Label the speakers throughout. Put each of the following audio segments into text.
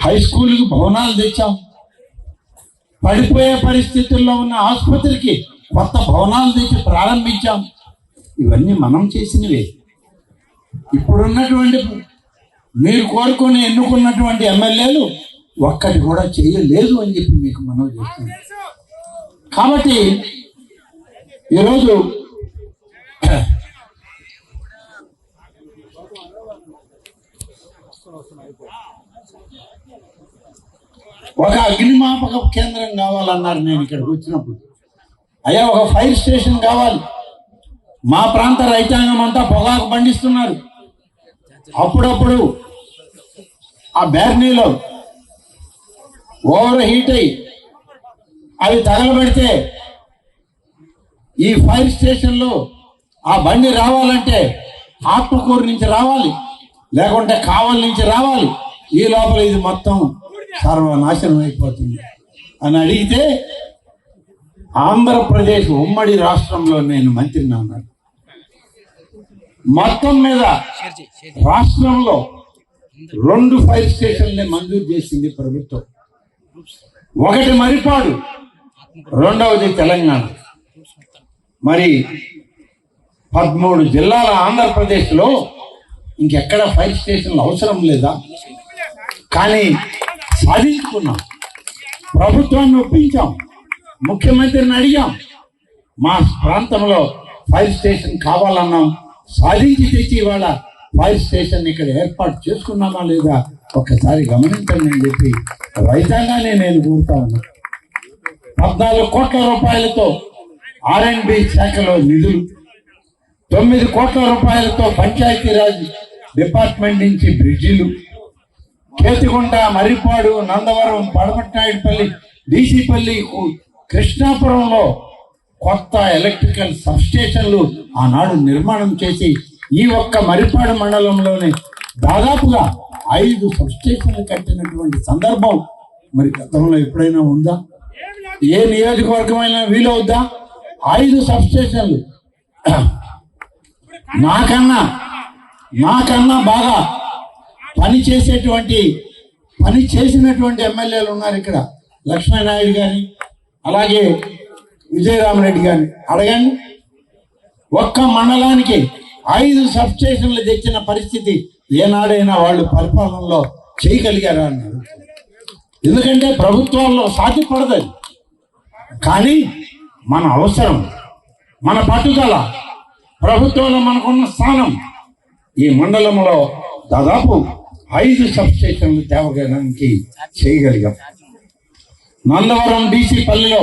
Speaker 1: High స్కూల్కి భవనాలు తెచ్చాం, పడిపోయే పరిస్థితుల్లో ఉన్న ఆసుపత్రికి కొత్త భవనాలు తెచ్చి ప్రారంభించాం. ఇవన్నీ మనం చేసినవే. ఇప్పుడున్నటువంటి మీరు కోరుకొని ఎన్నుకున్నటువంటి ఎమ్మెల్యేలు ఒక్కటి కూడా చేయలేదు అని చెప్పి మీకు మనం చేస్తున్నాం. కాబట్టి ఈరోజు ఒక అగ్నిమాపక కేంద్రం కావాలన్నారు. నేను ఇక్కడికి వచ్చినప్పుడు, అయ్యా ఒక ఫైర్ స్టేషన్ కావాలి. మా ప్రాంత రైతాంగం అంతా పొగాకు పండిస్తున్నారు. అప్పుడప్పుడు ఆ బ్యార్నీలో ఓవర్ హీట్ అయ్యి అవి తగలబెడితే ఈ ఫైర్ స్టేషన్లో ఆ బండి రావాలంటే ఆత్మకూరు నుంచి రావాలి, లేకుంటే కావలి నుంచి రావాలి. ఈ లోపల ఇది మొత్తం సర్వనాశనం అయిపోతుంది అని అడిగితే, ఆంధ్రప్రదేశ్ ఉమ్మడి రాష్ట్రంలో నేను మంత్రిని అన్నాడు. మొత్తం మీద రాష్ట్రంలో 2 ఫైర్ స్టేషన్లు మంజూరు చేసింది ప్రభుత్వం. ఒకటి మరిపాడు, రెండవది తెలంగాణ. మరి 13 జిల్లాల ఆంధ్రప్రదేశ్లో ఇంకెక్కడ ఫైర్ స్టేషన్లు అవసరం లేదా? కానీ సాధించుకున్నాం, ప్రభుత్వాన్ని ఒప్పించాం, ముఖ్యమంత్రిని అడిగాం, మా ప్రాంతంలో ఫైర్ స్టేషన్ కావాలన్నాం, సాధించి తెచ్చి ఇవాళ ఫైర్ స్టేషన్ ఇక్కడ ఏర్పాటు చేసుకున్నామా లేదా ఒక్కసారి గమనించండి అని చెప్పి రైతాంగాన్ని నేను కోరుతా ఉన్నా. 14 కోట్ల రూపాయలతో R&B శాఖలో నిధులు, 9 కోట్ల రూపాయలతో పంచాయతీరాజ్ డిపార్ట్మెంట్ నుంచి బ్రిడ్జిలు, కేతిగుంట, మర్రిపాడు, నందవరం, పడమట్నాయుడుపల్లి, డీసీపల్లి, కృష్ణాపురంలో కొత్త ఎలక్ట్రికల్ సబ్స్టేషన్లు ఆనాడు నిర్మాణం చేసి ఈ ఒక్క మర్రిపాడు మండలంలోనే దాదాపుగా 5 సబ్స్టేషన్లు కట్టినటువంటి సందర్భం మరి గతంలో ఎప్పుడైనా ఉందా? ఏ నియోజకవర్గమైనా వీలవుద్దా? 5 సబ్స్టేషన్లు. నాకన్నా బాగా పని చేసినటువంటి ఎమ్మెల్యేలు ఉన్నారు ఇక్కడ. లక్ష్మీనాయుడు గారిని, అలాగే విజయరామరెడ్డి గారిని అడగండి. ఒక్క మండలానికి 5 సబ్స్టేషన్లు తెచ్చిన పరిస్థితి ఏనాడైనా వాళ్ళు పరిపాలనలో చేయగలిగారా అన్నారు. ఎందుకంటే ప్రభుత్వాల్లో సాధ్యపడదు. కానీ మన అవసరం, మన పట్టుదల, ప్రభుత్వంలో మనకున్న స్థానం, ఈ మండలంలో దాదాపు 5 సబ్స్టేషన్లు తేవడానికి చేయగలిగాం. నందవరం డీసీ పల్లిలో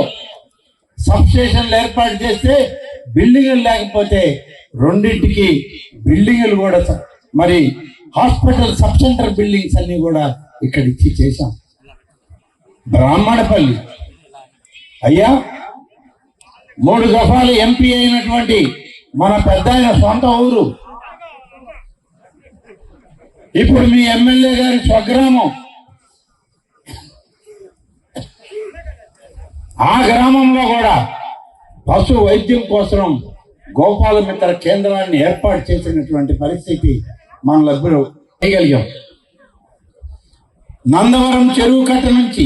Speaker 1: సబ్స్టేషన్లు ఏర్పాటు చేస్తే బిల్డింగులు లేకపోతే 2ంటికి బిల్డింగులు కూడా, మరి హాస్పిటల్ సబ్ సెంటర్ బిల్డింగ్స్ అన్ని కూడా ఇక్కడ ఇచ్చి చేశాం. బ్రాహ్మణపల్లి అయ్యా 3 దఫాలు ఎంపీ అయినటువంటి మన పెద్ద ఆయన సొంత ఊరు, ఇప్పుడు మీ ఎమ్మెల్యే గారి స్వగ్రామం. ఆ గ్రామంలో కూడా పశు వైద్యం కోసం గోపాల మిత్ర కేంద్రాన్ని ఏర్పాటు చేసినటువంటి పరిస్థితి మన లభ్యులు చేయగలిగాం. నందవరం చెరువు కట్ట నుంచి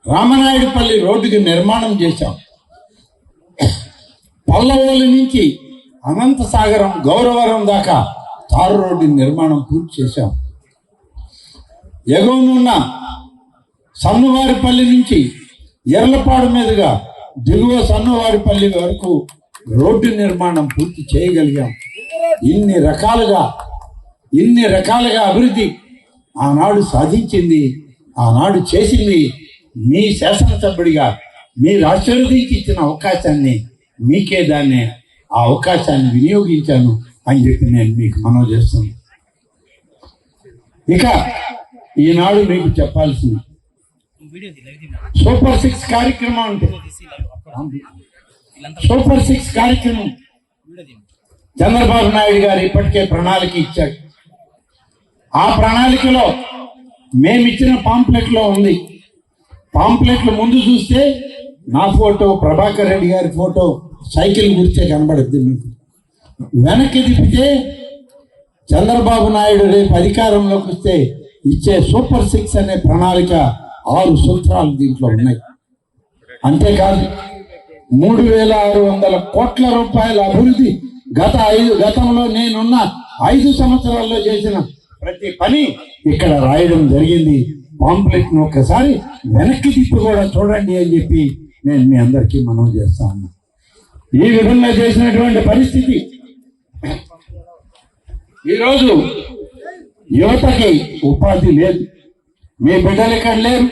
Speaker 1: రామనాయుడుపల్లి రోడ్డుకి నిర్మాణం చేశాం. పల్లవోలు నుంచి అనంతసాగరం, గౌరవరం దాకా తారు రోడ్డు నిర్మాణం పూర్తి చేశాం. ఎగువనున్న సన్నువారిపల్లి నుంచి ఎర్లపాడు మీదుగా దిగువ సన్నువారిపల్లి వరకు రోడ్డు నిర్మాణం పూర్తి చేయగలిగాం. ఇన్ని రకాలుగా అభివృద్ధి ఆనాడు సాధించింది, ఆనాడు చేసింది మీ శాసనసభ్యుడిగా మీరు ఆశీర్వదించి ఇచ్చిన అవకాశాన్ని, మీకే దాన్ని ఆ అవకాశాన్ని వినియోగించాను అని చెప్పి నేను మీకు మనవి చేస్తున్నాను. ఇక ఈనాడు మీకు చెప్పాల్సింది సూపర్ 6 కార్యక్రమం ఉంటుంది. సూపర్ 6 కార్యక్రమం చంద్రబాబు నాయుడు గారు ఇప్పటికే ప్రణాళిక ఇచ్చాడు. ఆ ప్రణాళికలో మేమిచ్చిన పాంప్లెట్లో ఉంది. పాంప్లెట్లు ముందు చూస్తే నా ఫోటో, ప్రభాకర్ రెడ్డి గారి ఫోటో సైకిల్ గుర్తే కనబడుద్ది మీకు. వెనక్కి తిప్పితే చంద్రబాబు నాయుడు రేపు అధికారంలోకి వస్తే ఇచ్చే సూపర్ 6 అనే ప్రణాళిక 6 సూత్రాలు దీంట్లో ఉన్నాయి. అంతేకాదు 3,600 కోట్ల రూపాయల అభివృద్ధి గతంలో నేనున్న 5 సంవత్సరాల్లో చేసిన ప్రతి పని ఇక్కడ రాయడం జరిగింది. పాంప్లెట్ ను ఒకసారి వెనక్కి తిప్పి కూడా చూడండి అని చెప్పి నేను మీ అందరికీ మనవి చేస్తా ఉన్నా. ఈ విధంగా చేసినటువంటి పరిస్థితి ఈరోజు యువతకి ఉపాధి లేదు. మీ బిడ్డలు ఇక్కడ లేరు.